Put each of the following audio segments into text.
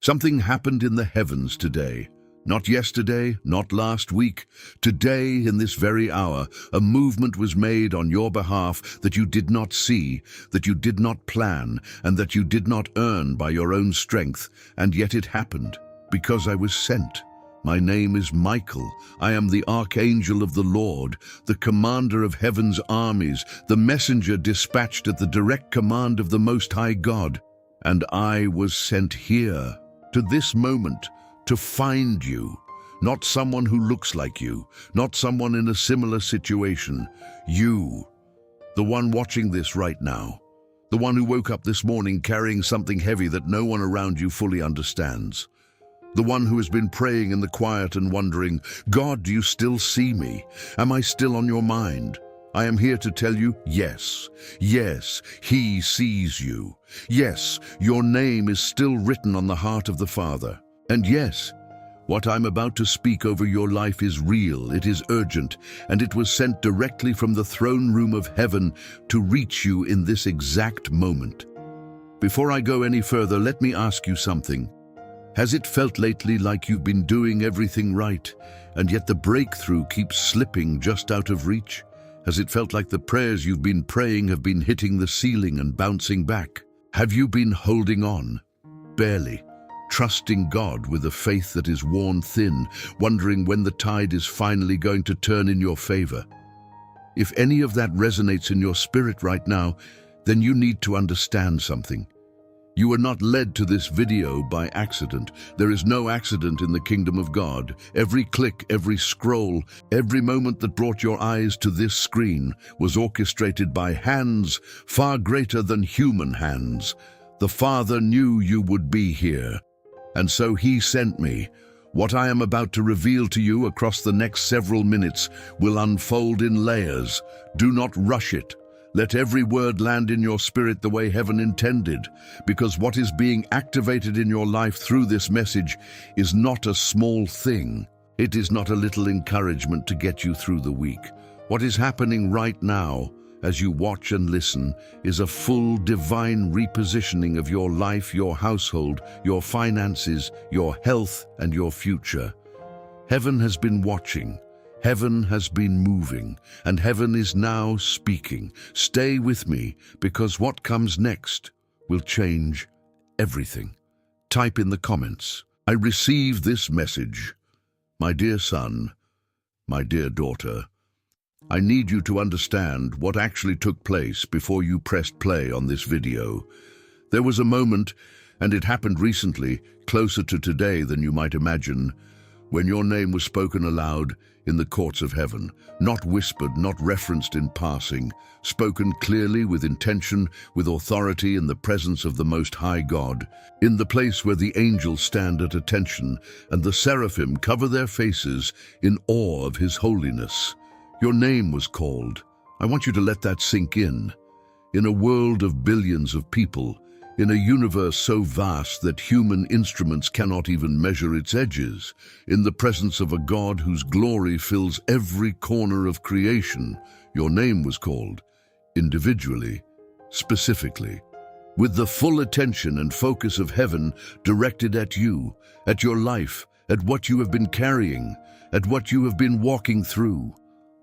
Something happened in the heavens today. Not yesterday, not last week. Today, in this very hour, a movement was made on your behalf that you did not see, that you did not plan, and that you did not earn by your own strength. And yet it happened, because I was sent. My name is Michael. I am the Archangel of the Lord, the commander of heaven's armies, the messenger dispatched at the direct command of the Most High God. And I was sent here, to this moment, to find you. Not someone who looks like you, not someone in a similar situation. You, the one watching this right now, the one who woke up this morning carrying something heavy that no one around you fully understands. The one who has been praying in the quiet and wondering, God, do you still see me? Am I still on your mind? I am here to tell you, yes, he sees you. Yes, your name is still written on the heart of the Father. And yes, what I'm about to speak over your life is real, it is urgent, and it was sent directly from the throne room of heaven to reach you in this exact moment. Before I go any further, let me ask you something. Has it felt lately like you've been doing everything right, and yet the breakthrough keeps slipping just out of reach? Has it felt like the prayers you've been praying have been hitting the ceiling and bouncing back? Have you been holding on, barely, trusting God with a faith that is worn thin, wondering when the tide is finally going to turn in your favor? If any of that resonates in your spirit right now, then you need to understand something. You were not led to this video by accident. There is no accident in the kingdom of God. Every click, every scroll, every moment that brought your eyes to this screen was orchestrated by hands far greater than human hands. The Father knew you would be here, and so He sent me. What I am about to reveal to you across the next several minutes will unfold in layers. Do not rush it. Let every word land in your spirit the way heaven intended, because what is being activated in your life through this message is not a small thing. It is not a little encouragement to get you through the week. What is happening right now, as you watch and listen, is a full divine repositioning of your life, your household, your finances, your health, and your future. Heaven has been watching. Heaven has been moving, and heaven is now speaking. Stay with me, because what comes next will change everything. Type in the comments, I receive this message. My dear son, my dear daughter, I need you to understand what actually took place before you pressed play on this video. There was a moment, and it happened recently, closer to today than you might imagine, when your name was spoken aloud in the courts of heaven, not whispered, not referenced in passing, spoken clearly with intention, with authority in the presence of the Most High God, in the place where the angels stand at attention and the seraphim cover their faces in awe of His holiness. Your name was called. I want you to let that sink in. In a world of billions of people, in a universe so vast that human instruments cannot even measure its edges, in the presence of a God whose glory fills every corner of creation, your name was called, individually, specifically, with the full attention and focus of heaven directed at you, at your life, at what you have been carrying, at what you have been walking through.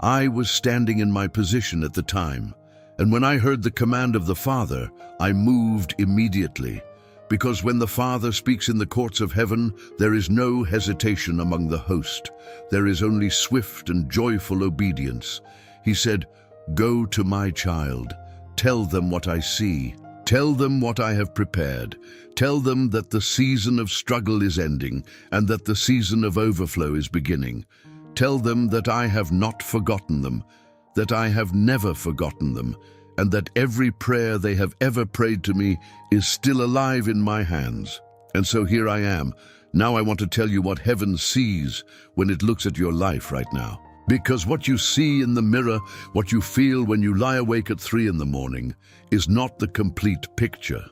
I was standing in my position at the time, and when I heard the command of the Father, I moved immediately, because when the Father speaks in the courts of heaven, there is no hesitation among the host. There is only swift and joyful obedience. He said, "Go to my child. Tell them what I see. Tell them what I have prepared. Tell them that the season of struggle is ending and that the season of overflow is beginning. Tell them that I have not forgotten them, that I have never forgotten them, and that every prayer they have ever prayed to me is still alive in my hands." And so here I am. Now I want to tell you what heaven sees when it looks at your life right now. Because what you see in the mirror, what you feel when you lie awake at 3 in the morning, is not the complete picture.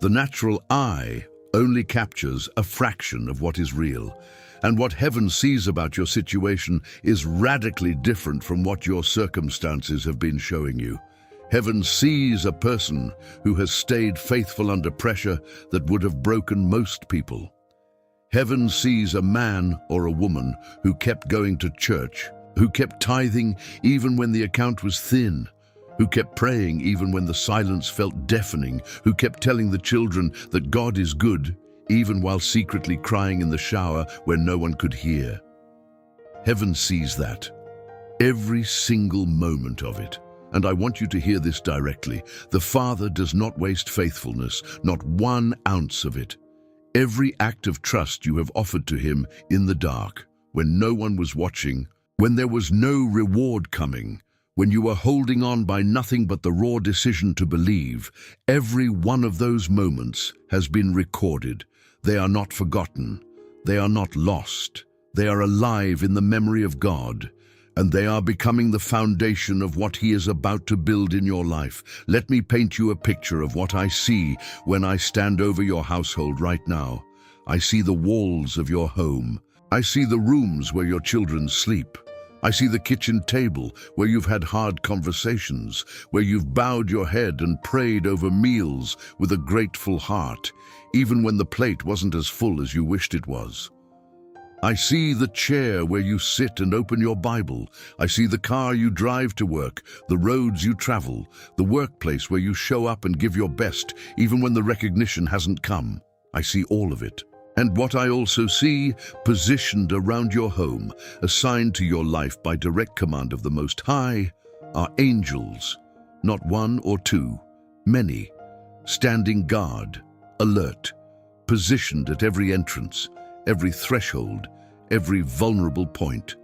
The natural eye only captures a fraction of what is real. And what heaven sees about your situation is radically different from what your circumstances have been showing you. Heaven sees a person who has stayed faithful under pressure that would have broken most people. Heaven sees a man or a woman who kept going to church, who kept tithing even when the account was thin, who kept praying even when the silence felt deafening, who kept telling the children that God is good, even while secretly crying in the shower where no one could hear. Heaven sees that. Every single moment of it. And I want you to hear this directly. The Father does not waste faithfulness, not 1 ounce of it. Every act of trust you have offered to Him in the dark, when no one was watching, when there was no reward coming, when you were holding on by nothing but the raw decision to believe, every one of those moments has been recorded. They are not forgotten. They are not lost. They are alive in the memory of God, and they are becoming the foundation of what He is about to build in your life. Let me paint you a picture of what I see when I stand over your household right now. I see the walls of your home. I see the rooms where your children sleep. I see the kitchen table where you've had hard conversations, where you've bowed your head and prayed over meals with a grateful heart, even when the plate wasn't as full as you wished it was. I see the chair where you sit and open your Bible. I see the car you drive to work, the roads you travel, the workplace where you show up and give your best, even when the recognition hasn't come. I see all of it. And what I also see, positioned around your home, assigned to your life by direct command of the Most High, are angels, not 1 or 2, many, standing guard, alert, positioned at every entrance, every threshold, every vulnerable point.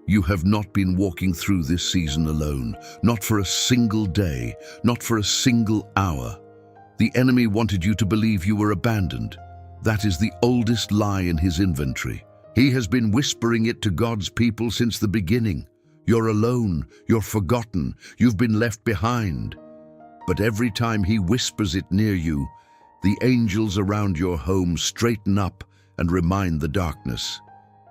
You have not been walking through this season alone, not for a single day, not for a single hour. The enemy wanted you to believe you were abandoned. That is the oldest lie in his inventory. He has been whispering it to God's people since the beginning. You're alone, you're forgotten, you've been left behind. But every time he whispers it near you, the angels around your home straighten up and remind the darkness.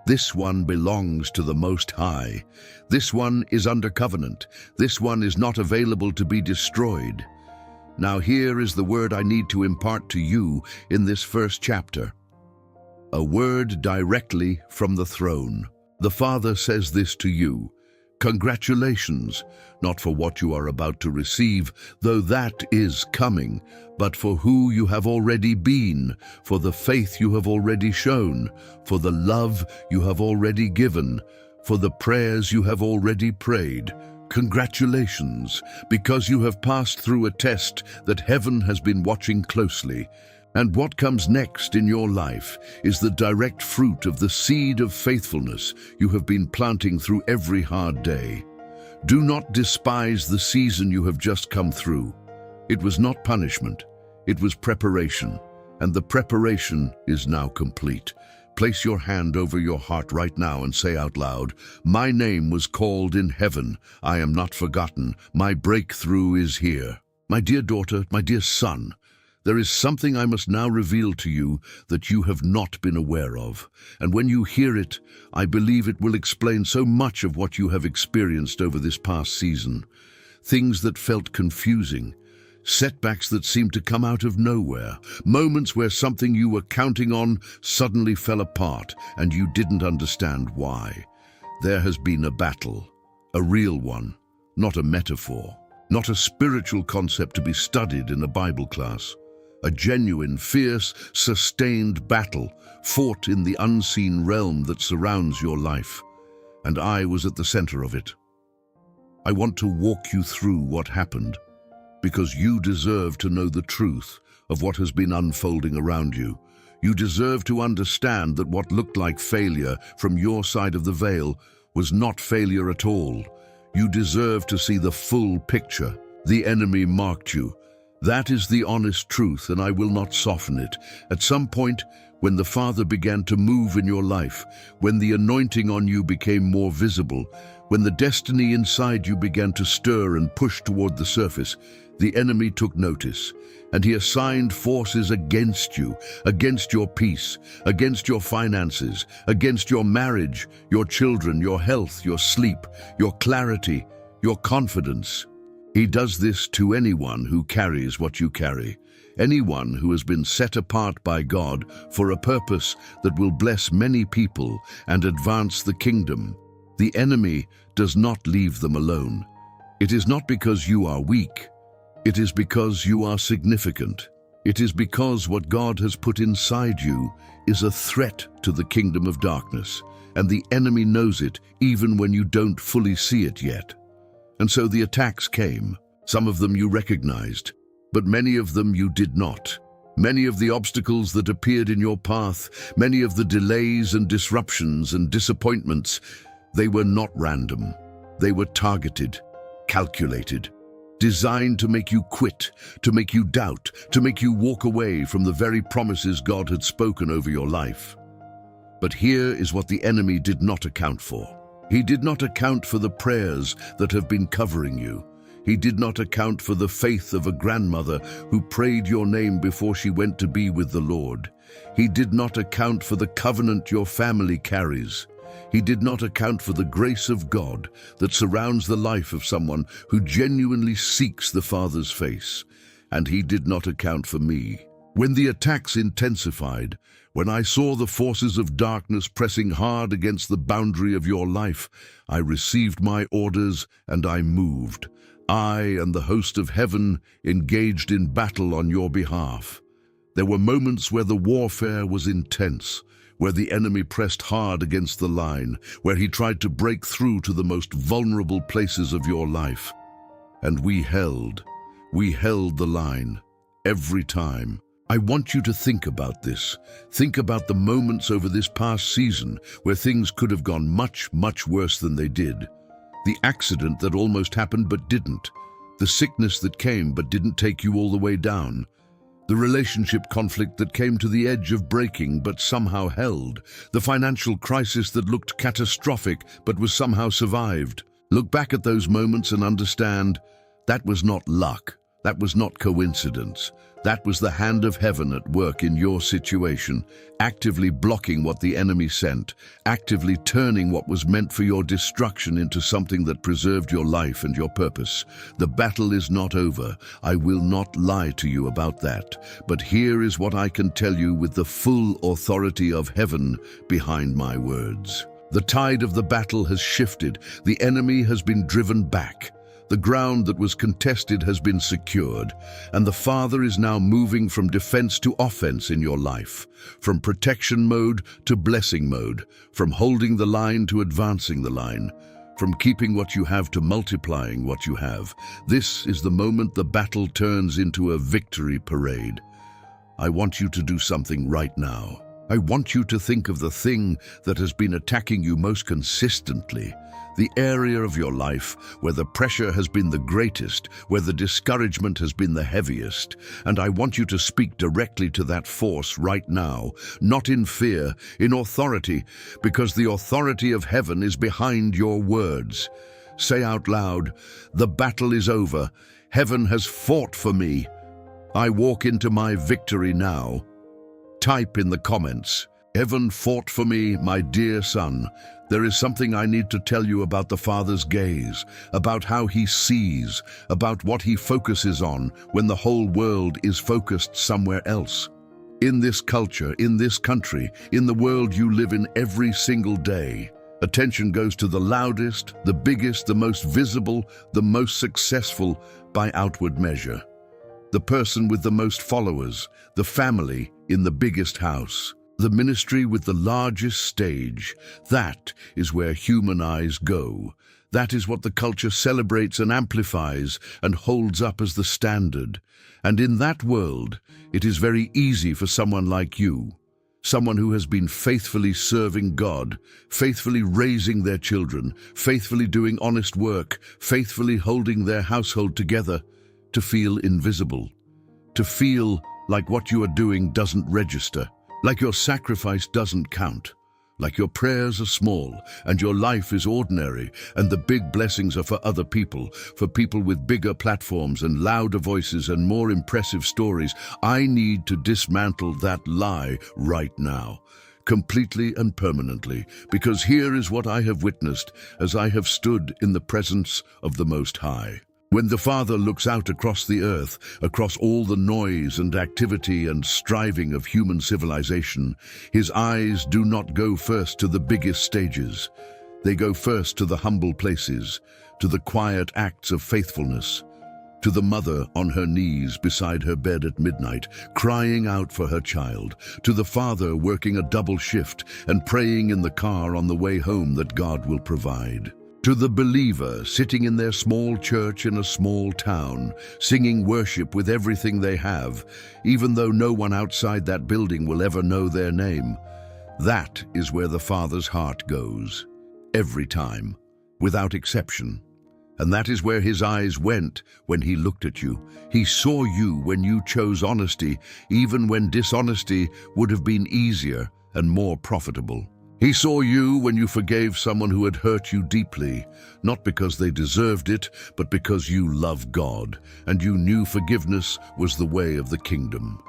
This one belongs to the Most High. This one is under covenant. This one is not available to be destroyed. Now here is the word I need to impart to you in this first chapter. A word directly from the throne. The Father says this to you. Congratulations, not for what you are about to receive, though that is coming, but for who you have already been, for the faith you have already shown, for the love you have already given, for the prayers you have already prayed. Congratulations, because you have passed through a test that heaven has been watching closely. And what comes next in your life is the direct fruit of the seed of faithfulness you have been planting through every hard day. Do not despise the season you have just come through. It was not punishment, it was preparation, and the preparation is now complete. Place your hand over your heart right now and say out loud, my name was called in heaven. I am not forgotten. My breakthrough is here. My dear daughter, my dear son, there is something I must now reveal to you that you have not been aware of. And when you hear it, I believe it will explain so much of what you have experienced over this past season. Things that felt confusing, setbacks that seemed to come out of nowhere, moments where something you were counting on suddenly fell apart and you didn't understand why. There has been a battle, a real one, not a metaphor, not a spiritual concept to be studied in a Bible class. A genuine, fierce, sustained battle fought in the unseen realm that surrounds your life, and I was at the center of it. I want to walk you through what happened, because you deserve to know the truth of what has been unfolding around you. You deserve to understand that what looked like failure from your side of the veil was not failure at all. You deserve to see the full picture. The enemy marked you. That is the honest truth, and I will not soften it. At some point, when the Father began to move in your life, when the anointing on you became more visible, when the destiny inside you began to stir and push toward the surface, the enemy took notice, and he assigned forces against you, against your peace, against your finances, against your marriage, your children, your health, your sleep, your clarity, your confidence. He does this to anyone who carries what you carry, anyone who has been set apart by God for a purpose that will bless many people and advance the kingdom. The enemy does not leave them alone. It is not because you are weak. It is because you are significant. It is because what God has put inside you is a threat to the kingdom of darkness, and the enemy knows it even when you don't fully see it yet. And so the attacks came. Some of them you recognized, but many of them you did not. Many of the obstacles that appeared in your path, many of the delays and disruptions and disappointments, they were not random. They were targeted, calculated, designed to make you quit, to make you doubt, to make you walk away from the very promises God had spoken over your life. But here is what the enemy did not account for. He did not account for the prayers that have been covering you. He did not account for the faith of a grandmother who prayed your name before she went to be with the Lord. He did not account for the covenant your family carries. He did not account for the grace of God that surrounds the life of someone who genuinely seeks the Father's face. And he did not account for me. When the attacks intensified, when I saw the forces of darkness pressing hard against the boundary of your life, I received my orders and I moved. I and the host of heaven engaged in battle on your behalf. There were moments where the warfare was intense, where the enemy pressed hard against the line, where he tried to break through to the most vulnerable places of your life. And we held the line, every time. I want you to think about this. Think about the moments over this past season where things could have gone much, much worse than they did. The accident that almost happened but didn't. The sickness that came but didn't take you all the way down. The relationship conflict that came to the edge of breaking but somehow held. The financial crisis that looked catastrophic but was somehow survived. Look back at those moments and understand that was not luck. That was not coincidence. That was the hand of heaven at work in your situation, actively blocking what the enemy sent, actively turning what was meant for your destruction into something that preserved your life and your purpose. The battle is not over. I will not lie to you about that. But here is what I can tell you with the full authority of heaven behind my words. The tide of the battle has shifted. The enemy has been driven back. The ground that was contested has been secured, and the Father is now moving from defense to offense in your life, from protection mode to blessing mode, from holding the line to advancing the line, from keeping what you have to multiplying what you have. This is the moment the battle turns into a victory parade. I want you to do something right now. I want you to think of the thing that has been attacking you most consistently, the area of your life where the pressure has been the greatest, where the discouragement has been the heaviest. And I want you to speak directly to that force right now, not in fear, in authority, because the authority of heaven is behind your words. Say out loud, "The battle is over. Heaven has fought for me. I walk into my victory now." Type in the comments, "Heaven fought for me, my dear son." There is something I need to tell you about the Father's gaze, about how he sees, about what he focuses on when the whole world is focused somewhere else. In this culture, in this country, in the world you live in every single day, attention goes to the loudest, the biggest, the most visible, the most successful by outward measure. The person with the most followers, the family in the biggest house. The ministry with the largest stage, that is where human eyes go. That is what the culture celebrates and amplifies and holds up as the standard. And in that world, it is very easy for someone like you, someone who has been faithfully serving God, faithfully raising their children, faithfully doing honest work, faithfully holding their household together, to feel invisible, to feel like what you are doing doesn't register. Like your sacrifice doesn't count, like your prayers are small and your life is ordinary and the big blessings are for other people, for people with bigger platforms and louder voices and more impressive stories. I need to dismantle that lie right now, completely and permanently, because here is what I have witnessed as I have stood in the presence of the Most High. When the Father looks out across the earth, across all the noise and activity and striving of human civilization, his eyes do not go first to the biggest stages. They go first to the humble places, to the quiet acts of faithfulness, to the mother on her knees beside her bed at midnight, crying out for her child, to the father working a double shift and praying in the car on the way home that God will provide, to the believer sitting in their small church in a small town, singing worship with everything they have, even though no one outside that building will ever know their name. That is where the Father's heart goes, every time, without exception. And that is where his eyes went when he looked at you. He saw you when you chose honesty, even when dishonesty would have been easier and more profitable. He saw you when you forgave someone who had hurt you deeply, not because they deserved it, but because you love God, and you knew forgiveness was the way of the kingdom.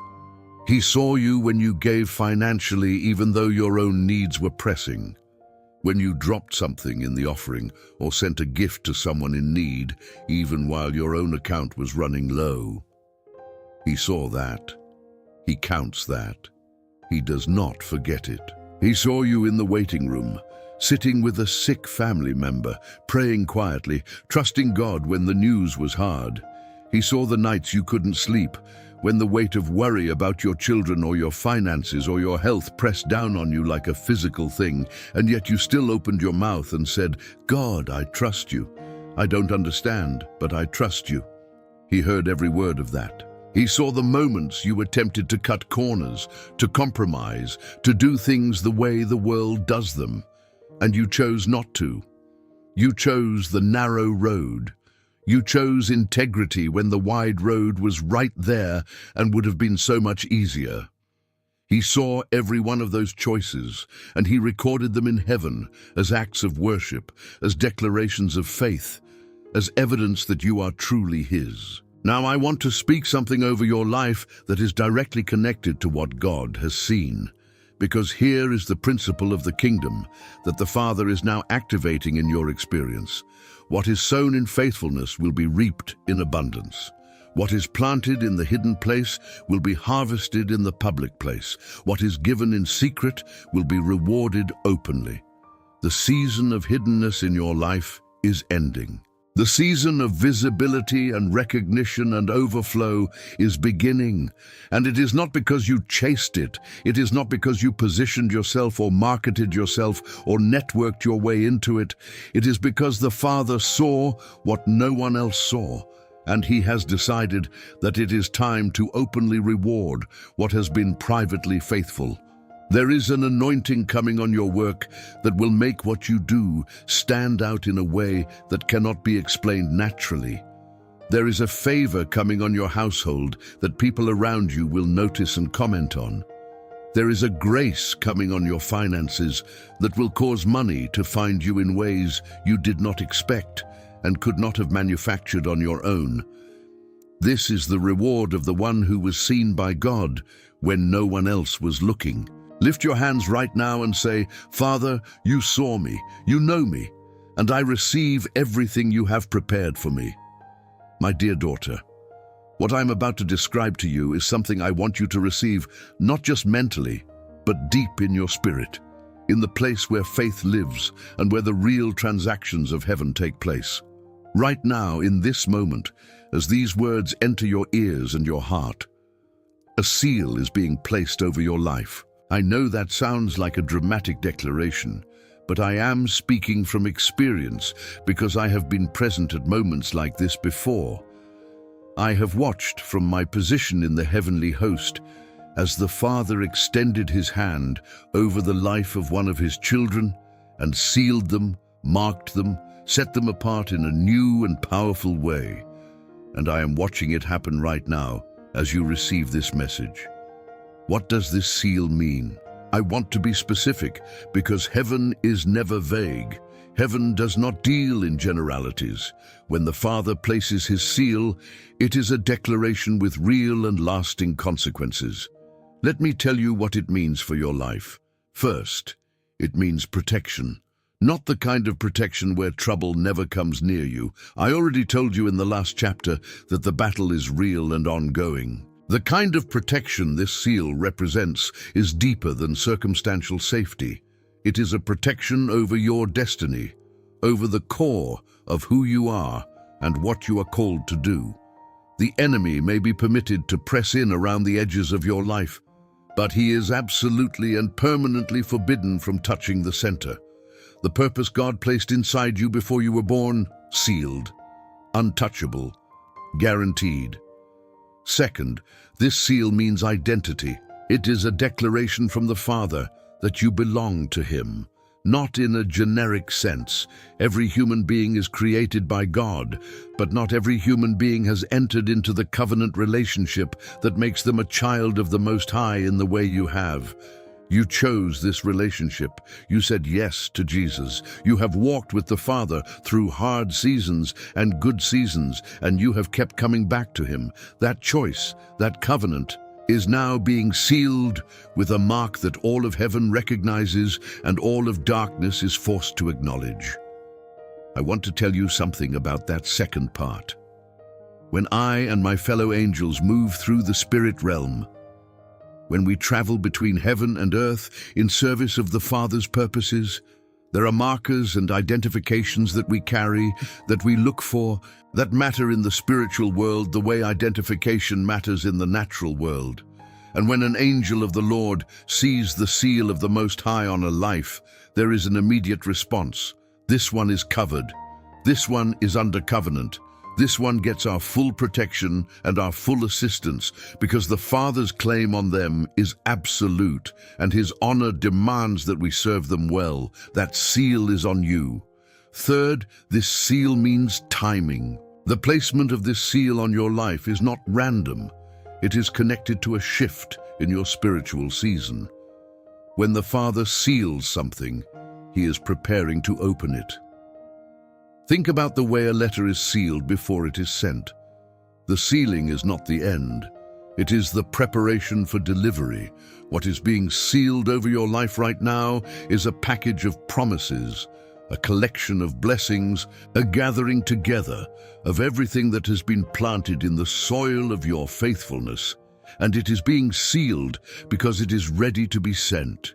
He saw you when you gave financially even though your own needs were pressing, when you dropped something in the offering or sent a gift to someone in need, even while your own account was running low. He saw that. He counts that. He does not forget it. He saw you in the waiting room, sitting with a sick family member, praying quietly, trusting God when the news was hard. He saw the nights you couldn't sleep, when the weight of worry about your children or your finances or your health pressed down on you like a physical thing, and yet you still opened your mouth and said, "God, I trust you. I don't understand, but I trust you." He heard every word of that. He saw the moments you were tempted to cut corners, to compromise, to do things the way the world does them, and you chose not to. You chose the narrow road. You chose integrity when the wide road was right there and would have been so much easier. He saw every one of those choices, and he recorded them in heaven as acts of worship, as declarations of faith, as evidence that you are truly his. Now I want to speak something over your life that is directly connected to what God has seen, because here is the principle of the kingdom that the Father is now activating in your experience. What is sown in faithfulness will be reaped in abundance. What is planted in the hidden place will be harvested in the public place. What is given in secret will be rewarded openly. The season of hiddenness in your life is ending. The season of visibility and recognition and overflow is beginning, and it is not because you chased it. It is not because you positioned yourself or marketed yourself or networked your way into it. It is because the Father saw what no one else saw, and he has decided that it is time to openly reward what has been privately faithful. There is an anointing coming on your work that will make what you do stand out in a way that cannot be explained naturally. There is a favor coming on your household that people around you will notice and comment on. There is a grace coming on your finances that will cause money to find you in ways you did not expect and could not have manufactured on your own. This is the reward of the one who was seen by God when no one else was looking. Lift your hands right now and say, "Father, you saw me, you know me, and I receive everything you have prepared for me." My dear daughter, what I'm about to describe to you is something I want you to receive, not just mentally, but deep in your spirit, in the place where faith lives and where the real transactions of heaven take place. Right now, in this moment, as these words enter your ears and your heart, a seal is being placed over your life. I know that sounds like a dramatic declaration, but I am speaking from experience because I have been present at moments like this before. I have watched from my position in the heavenly host as the Father extended his hand over the life of one of his children and sealed them, marked them, set them apart in a new and powerful way. And I am watching it happen right now as you receive this message. What does this seal mean? I want to be specific because heaven is never vague. Heaven does not deal in generalities. When the Father places his seal, it is a declaration with real and lasting consequences. Let me tell you what it means for your life. First, it means protection. Not the kind of protection where trouble never comes near you. I already told you in the last chapter that the battle is real and ongoing. The kind of protection this seal represents is deeper than circumstantial safety. It is a protection over your destiny, over the core of who you are and what you are called to do. The enemy may be permitted to press in around the edges of your life, but he is absolutely and permanently forbidden from touching the center. The purpose God placed inside you before you were born, sealed, untouchable, guaranteed. Second, this seal means identity. It is a declaration from the Father that you belong to Him, not in a generic sense. Every human being is created by God, but not every human being has entered into the covenant relationship that makes them a child of the Most High in the way you have. You chose this relationship. You said yes to Jesus. You have walked with the Father through hard seasons and good seasons, and you have kept coming back to Him. That choice, that covenant, is now being sealed with a mark that all of heaven recognizes and all of darkness is forced to acknowledge. I want to tell you something about that second part. When I and my fellow angels move through the spirit realm, when we travel between heaven and earth in service of the Father's purposes, there are markers and identifications that we carry, that we look for, that matter in the spiritual world the way identification matters in the natural world. And when an angel of the Lord sees the seal of the Most High on a life, there is an immediate response. This one is covered. This one is under covenant. This one gets our full protection and our full assistance because the Father's claim on them is absolute and His honor demands that we serve them well. That seal is on you. Third, this seal means timing. The placement of this seal on your life is not random. It is connected to a shift in your spiritual season. When the Father seals something, He is preparing to open it. Think about the way a letter is sealed before it is sent. The sealing is not the end. It is the preparation for delivery. What is being sealed over your life right now is a package of promises, a collection of blessings, a gathering together of everything that has been planted in the soil of your faithfulness. And it is being sealed because it is ready to be sent,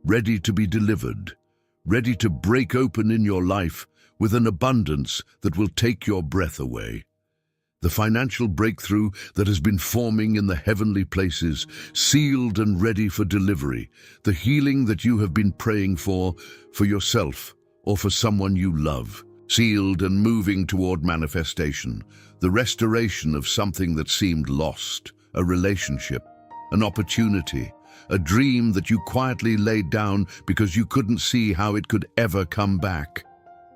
ready to be delivered, ready to break open in your life with an abundance that will take your breath away. The financial breakthrough that has been forming in the heavenly places, sealed and ready for delivery. The healing that you have been praying for yourself or for someone you love, sealed and moving toward manifestation. The restoration of something that seemed lost, a relationship, an opportunity, a dream that you quietly laid down because you couldn't see how it could ever come back.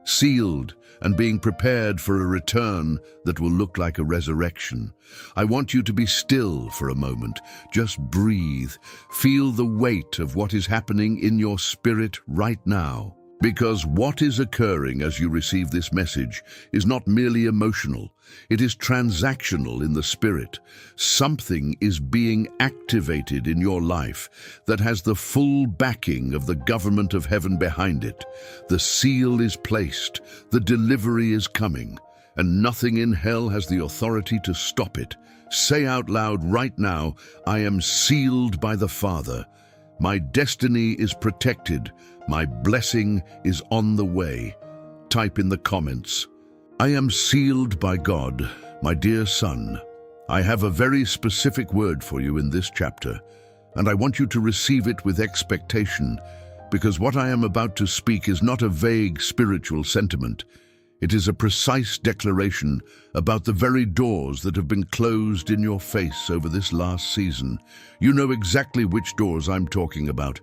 Sealed and being prepared for a return that will look like a resurrection. I want you to be still for a moment. Just breathe. Feel the weight of what is happening in your spirit right now. Because what is occurring as you receive this message is not merely emotional, it is transactional in the spirit. Something is being activated in your life that has the full backing of the government of heaven behind it. The seal is placed, the delivery is coming, and nothing in hell has the authority to stop it. Say out loud right now, I am sealed by the Father. My destiny is protected. My blessing is on the way. Type in the comments, I am sealed by God, my dear son. I have a very specific word for you in this chapter, and I want you to receive it with expectation, because what I am about to speak is not a vague spiritual sentiment. It is a precise declaration about the very doors that have been closed in your face over this last season. You know exactly which doors I'm talking about.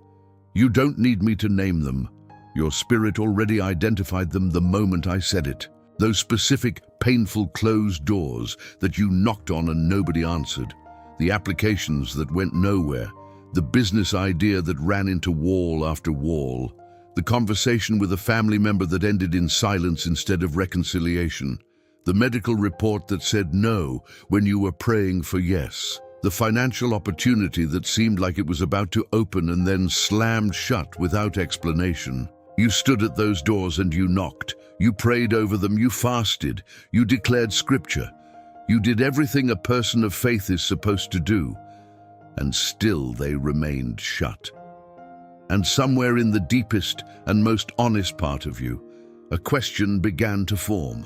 You don't need me to name them. Your spirit already identified them the moment I said it. Those specific, painful closed doors that you knocked on and nobody answered. The applications that went nowhere. The business idea that ran into wall after wall. The conversation with a family member that ended in silence instead of reconciliation. The medical report that said no when you were praying for yes. The financial opportunity that seemed like it was about to open and then slammed shut without explanation. You stood at those doors and you knocked. You prayed over them, you fasted, you declared scripture. You did everything a person of faith is supposed to do, and still they remained shut. And somewhere in the deepest and most honest part of you, a question began to form.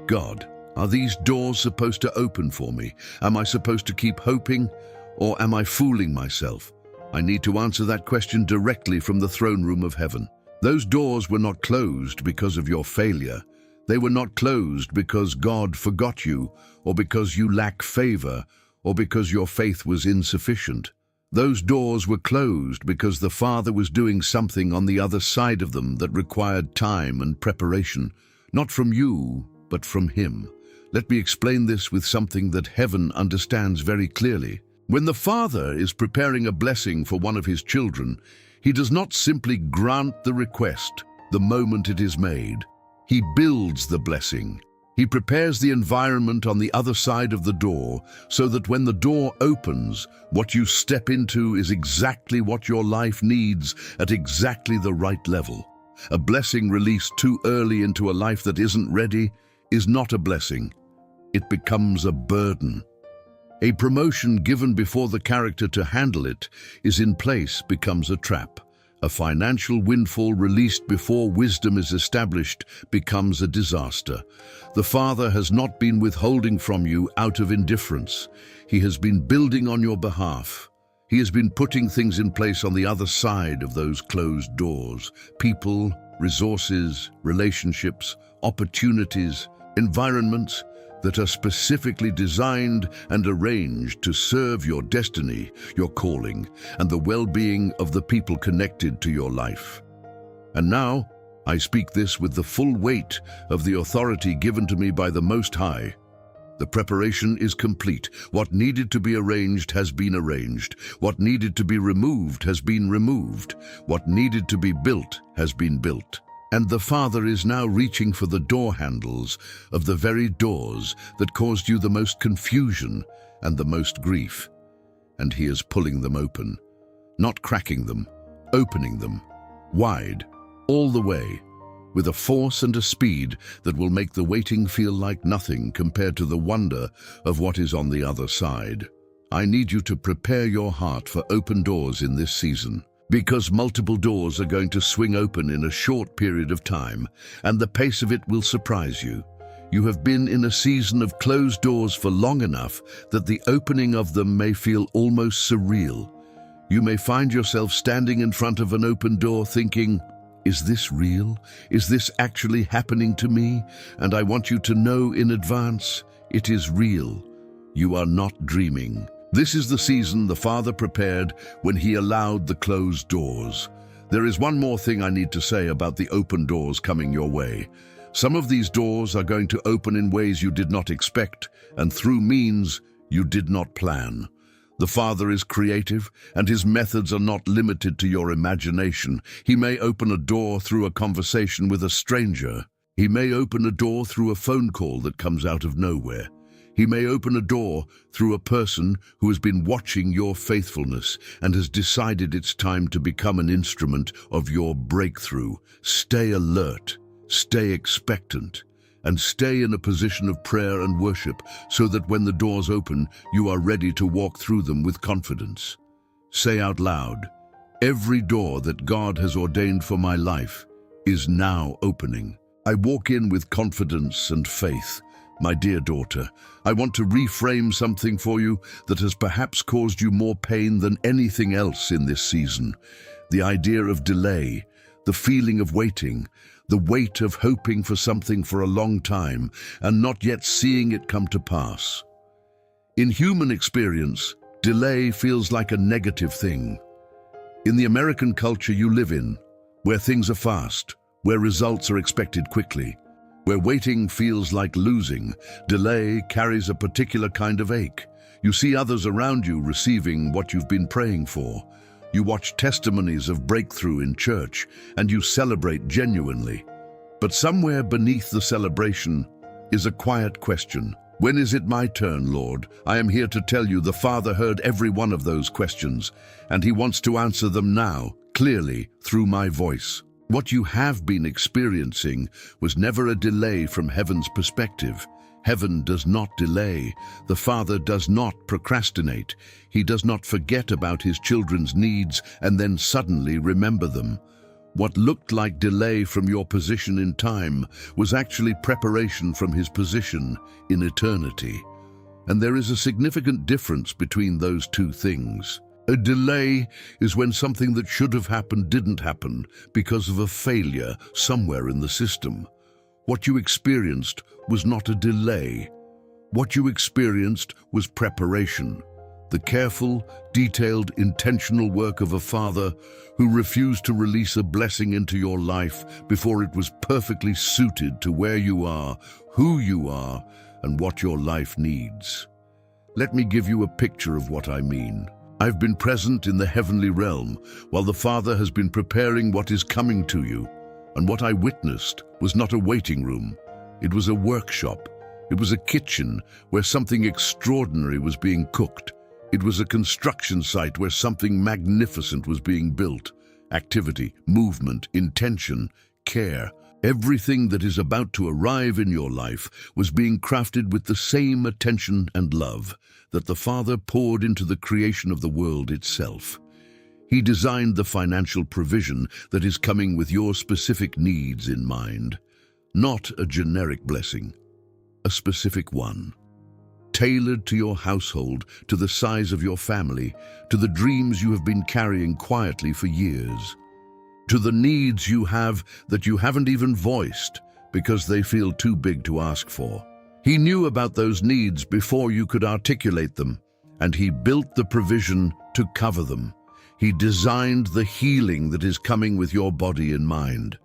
God, are these doors supposed to open for me? Am I supposed to keep hoping, or am I fooling myself? I need to answer that question directly from the throne room of heaven. Those doors were not closed because of your failure. They were not closed because God forgot you, or because you lack favor, or because your faith was insufficient. Those doors were closed because the Father was doing something on the other side of them that required time and preparation, not from you, but from Him. Let me explain this with something that heaven understands very clearly. When the Father is preparing a blessing for one of His children, He does not simply grant the request the moment it is made. He builds the blessing. He prepares the environment on the other side of the door so that when the door opens, what you step into is exactly what your life needs at exactly the right level. A blessing released too early into a life that isn't ready is not a blessing. It becomes a burden. A promotion given before the character to handle it is in place becomes a trap. A financial windfall released before wisdom is established becomes a disaster. The Father has not been withholding from you out of indifference. He has been building on your behalf. He has been putting things in place on the other side of those closed doors. People, resources, relationships, opportunities, environments that are specifically designed and arranged to serve your destiny, your calling, and the well-being of the people connected to your life. And now, I speak this with the full weight of the authority given to me by the Most High. The preparation is complete. What needed to be arranged has been arranged. What needed to be removed has been removed. What needed to be built has been built. And the Father is now reaching for the door handles of the very doors that caused you the most confusion and the most grief. And He is pulling them open, not cracking them, opening them, wide, all the way, with a force and a speed that will make the waiting feel like nothing compared to the wonder of what is on the other side. I need you to prepare your heart for open doors in this season, because multiple doors are going to swing open in a short period of time, and the pace of it will surprise you. You have been in a season of closed doors for long enough that the opening of them may feel almost surreal. You may find yourself standing in front of an open door thinking, is this real? Is this actually happening to me? And I want you to know in advance, it is real. You are not dreaming. This is the season the Father prepared when He allowed the closed doors. There is one more thing I need to say about the open doors coming your way. Some of these doors are going to open in ways you did not expect and through means you did not plan. The Father is creative, and His methods are not limited to your imagination. He may open a door through a conversation with a stranger. He may open a door through a phone call that comes out of nowhere. He may open a door through a person who has been watching your faithfulness and has decided it's time to become an instrument of your breakthrough. Stay alert, stay expectant, and stay in a position of prayer and worship so that when the doors open, you are ready to walk through them with confidence. Say out loud, every door that God has ordained for my life is now opening. I walk in with confidence and faith. My dear daughter, I want to reframe something for you that has perhaps caused you more pain than anything else in this season. The idea of delay, the feeling of waiting, the weight of hoping for something for a long time and not yet seeing it come to pass. In human experience, delay feels like a negative thing. In the American culture you live in, where things are fast, where results are expected quickly, where waiting feels like losing, delay carries a particular kind of ache. You see others around you receiving what you've been praying for. You watch testimonies of breakthrough in church, and you celebrate genuinely. But somewhere beneath the celebration is a quiet question. When is it my turn, Lord? I am here to tell you the Father heard every one of those questions, and He wants to answer them now, clearly, through my voice. What you have been experiencing was never a delay from heaven's perspective. Heaven does not delay. The Father does not procrastinate. He does not forget about his children's needs and then suddenly remember them. What looked like delay from your position in time was actually preparation from his position in eternity. And there is a significant difference between those two things. A delay is when something that should have happened didn't happen because of a failure somewhere in the system. What you experienced was not a delay. What you experienced was preparation. The careful, detailed, intentional work of a father who refused to release a blessing into your life before it was perfectly suited to where you are, who you are, and what your life needs. Let me give you a picture of what I mean. I've been present in the heavenly realm while the Father has been preparing what is coming to you. And what I witnessed was not a waiting room. It was a workshop. It was a kitchen where something extraordinary was being cooked. It was a construction site where something magnificent was being built. Activity, movement, intention, care. Everything that is about to arrive in your life was being crafted with the same attention and love that the Father poured into the creation of the world itself. He designed the financial provision that is coming with your specific needs in mind. Not a generic blessing, a specific one. Tailored to your household, to the size of your family, to the dreams you have been carrying quietly for years, to the needs you have that you haven't even voiced because they feel too big to ask for. He knew about those needs before you could articulate them, and he built the provision to cover them. He designed the healing that is coming with your body in mind.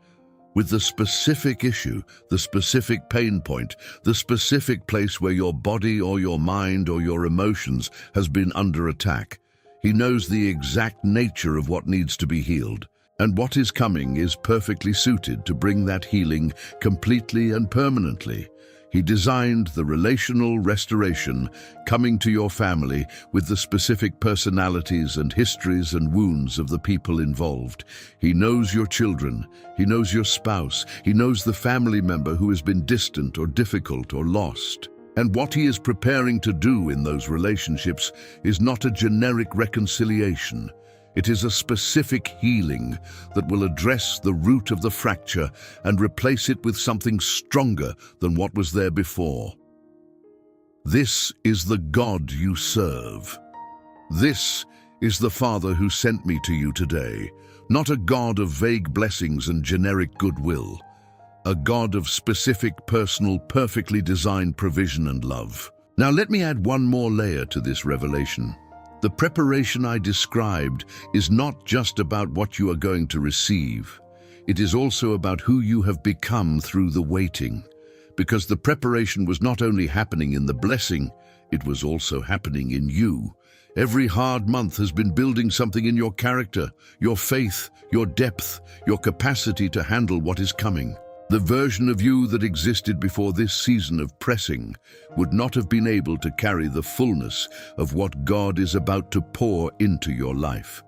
With the specific issue, the specific pain point, the specific place where your body or your mind or your emotions has been under attack. He knows the exact nature of what needs to be healed. And what is coming is perfectly suited to bring that healing completely and permanently. He designed the relational restoration coming to your family with the specific personalities and histories and wounds of the people involved. He knows your children. He knows your spouse. He knows the family member who has been distant or difficult or lost. And what he is preparing to do in those relationships is not a generic reconciliation. It is a specific healing that will address the root of the fracture and replace it with something stronger than what was there before. This is the God you serve. This is the Father who sent me to you today, not a God of vague blessings and generic goodwill, a God of specific, personal, perfectly designed provision and love. Now let me add one more layer to this revelation. The preparation I described is not just about what you are going to receive. It is also about who you have become through the waiting. Because the preparation was not only happening in the blessing, it was also happening in you. Every hard month has been building something in your character, your faith, your depth, your capacity to handle what is coming. The version of you that existed before this season of pressing would not have been able to carry the fullness of what God is about to pour into your life.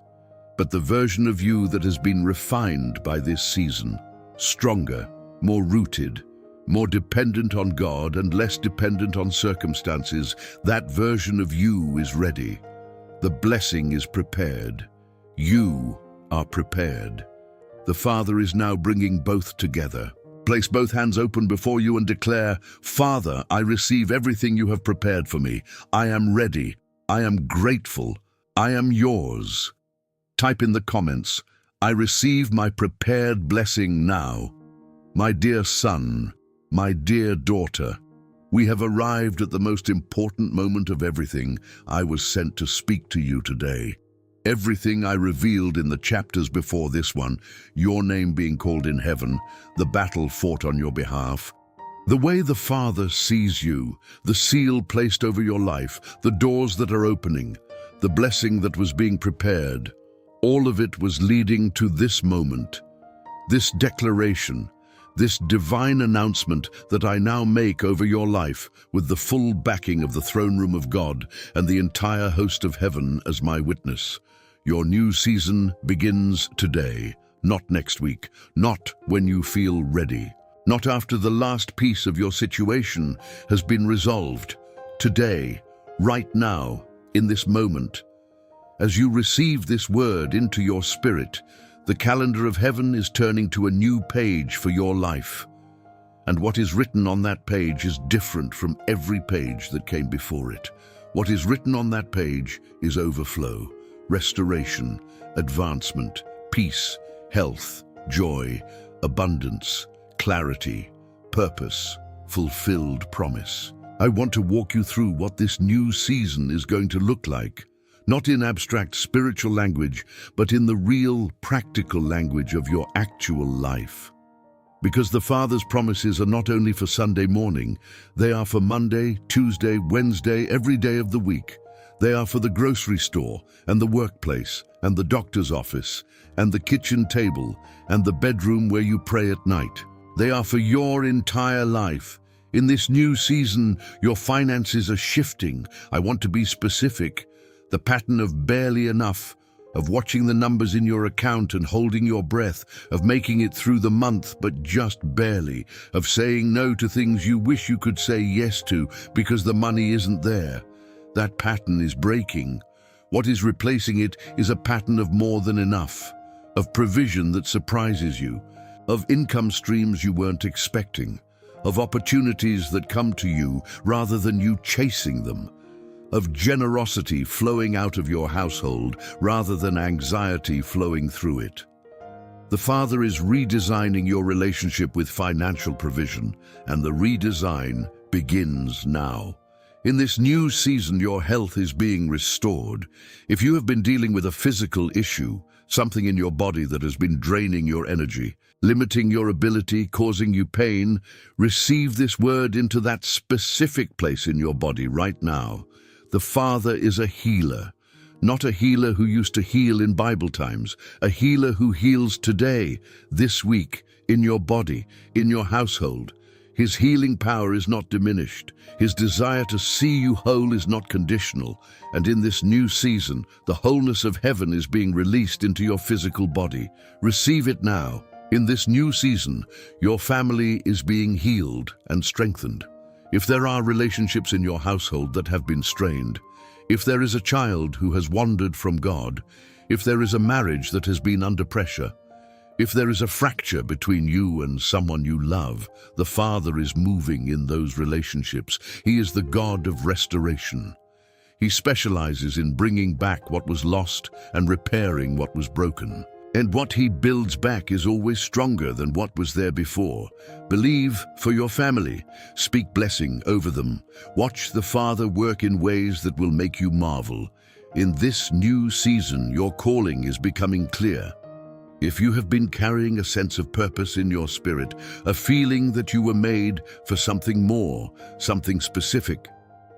But the version of you that has been refined by this season, stronger, more rooted, more dependent on God and less dependent on circumstances, that version of you is ready. The blessing is prepared. You are prepared. The Father is now bringing both together. Place both hands open before you and declare, Father, I receive everything you have prepared for me. I am ready. I am grateful. I am yours. Type in the comments, I receive my prepared blessing now. My dear son, my dear daughter, we have arrived at the most important moment of everything. I was sent to speak to you today. Everything I revealed in the chapters before this one, your name being called in heaven, the battle fought on your behalf, the way the Father sees you, the seal placed over your life, the doors that are opening, the blessing that was being prepared, all of it was leading to this moment, this declaration, this divine announcement that I now make over your life with the full backing of the throne room of God and the entire host of heaven as my witness. Your new season begins today. not next week, not when you feel ready, not after the last piece of your situation has been resolved. Today, right now, in this moment, as you receive this word into your spirit, the calendar of heaven is turning to a new page for your life. And what is written on that page is different from every page that came before it. What is written on that page is overflow, restoration, advancement, peace, health, joy, abundance, clarity, purpose, fulfilled promise. I want to walk you through what this new season is going to look like, not in abstract spiritual language, but in the real, practical language of your actual life. Because the Father's promises are not only for Sunday morning, they are for Monday, Tuesday, Wednesday, every day of the week. They are for the grocery store and the workplace and the doctor's office and the kitchen table and the bedroom where you pray at night. They are for your entire life. In this new season, your finances are shifting. I want to be specific. The pattern of barely enough, of watching the numbers in your account and holding your breath, of making it through the month but just barely, of saying no to things you wish you could say yes to because the money isn't there. That pattern is breaking. What is replacing it is a pattern of more than enough, of provision that surprises you, of income streams you weren't expecting, of opportunities that come to you rather than you chasing them, of generosity flowing out of your household rather than anxiety flowing through it. The Father is redesigning your relationship with financial provision, and the redesign begins now. In this new season, your health is being restored. If you have been dealing with a physical issue, something in your body that has been draining your energy, limiting your ability, causing you pain, receive this word into that specific place in your body right now. The Father is a healer, not a healer who used to heal in Bible times, a healer who heals today, this week, in your body, in your household. His healing power is not diminished. His desire to see you whole is not conditional. And in this new season, the wholeness of heaven is being released into your physical body. Receive it now. In this new season, your family is being healed and strengthened. If there are relationships in your household that have been strained, if there is a child who has wandered from God, if there is a marriage that has been under pressure, if there is a fracture between you and someone you love, the Father is moving in those relationships. He is the God of restoration. He specializes in bringing back what was lost and repairing what was broken. And what he builds back is always stronger than what was there before. Believe for your family. Speak blessing over them. Watch the Father work in ways that will make you marvel. In this new season, your calling is becoming clear. If you have been carrying a sense of purpose in your spirit, a feeling that you were made for something more, something specific,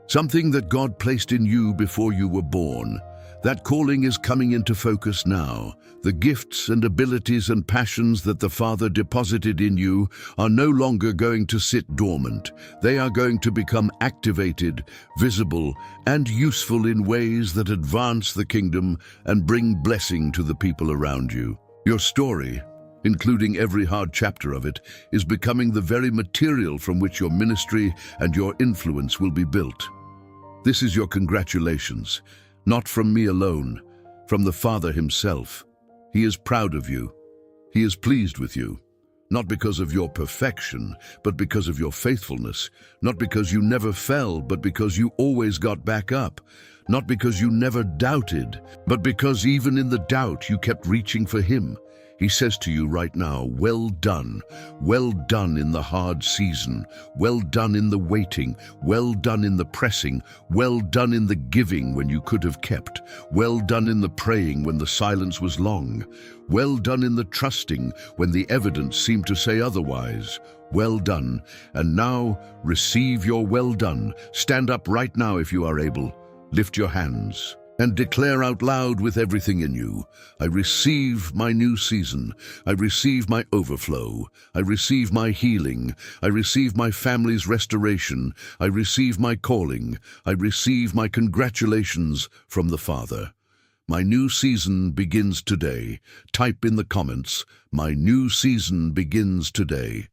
something that God placed in you before you were born, that calling is coming into focus now. The gifts and abilities and passions that the Father deposited in you are no longer going to sit dormant. They are going to become activated, visible, and useful in ways that advance the kingdom and bring blessing to the people around you. Your story, including every hard chapter of it, is becoming the very material from which your ministry and your influence will be built. This is your congratulations. Not from me alone, from the Father himself. He is proud of you. He is pleased with you. Not because of your perfection, but because of your faithfulness. Not because you never fell, but because you always got back up. Not because you never doubted, but because even in the doubt you kept reaching for him. He says to you right now, well done in the hard season, well done in the waiting, well done in the pressing, well done in the giving when you could have kept, well done in the praying when the silence was long, well done in the trusting when the evidence seemed to say otherwise. Well done, and now receive your well done. Stand up right now if you are able. Lift your hands and declare out loud with everything in you, I receive my new season. I receive my overflow. I receive my healing. I receive my family's restoration. I receive my calling. I receive my congratulations from the Father. My new season begins today. Type in the comments, my new season begins today.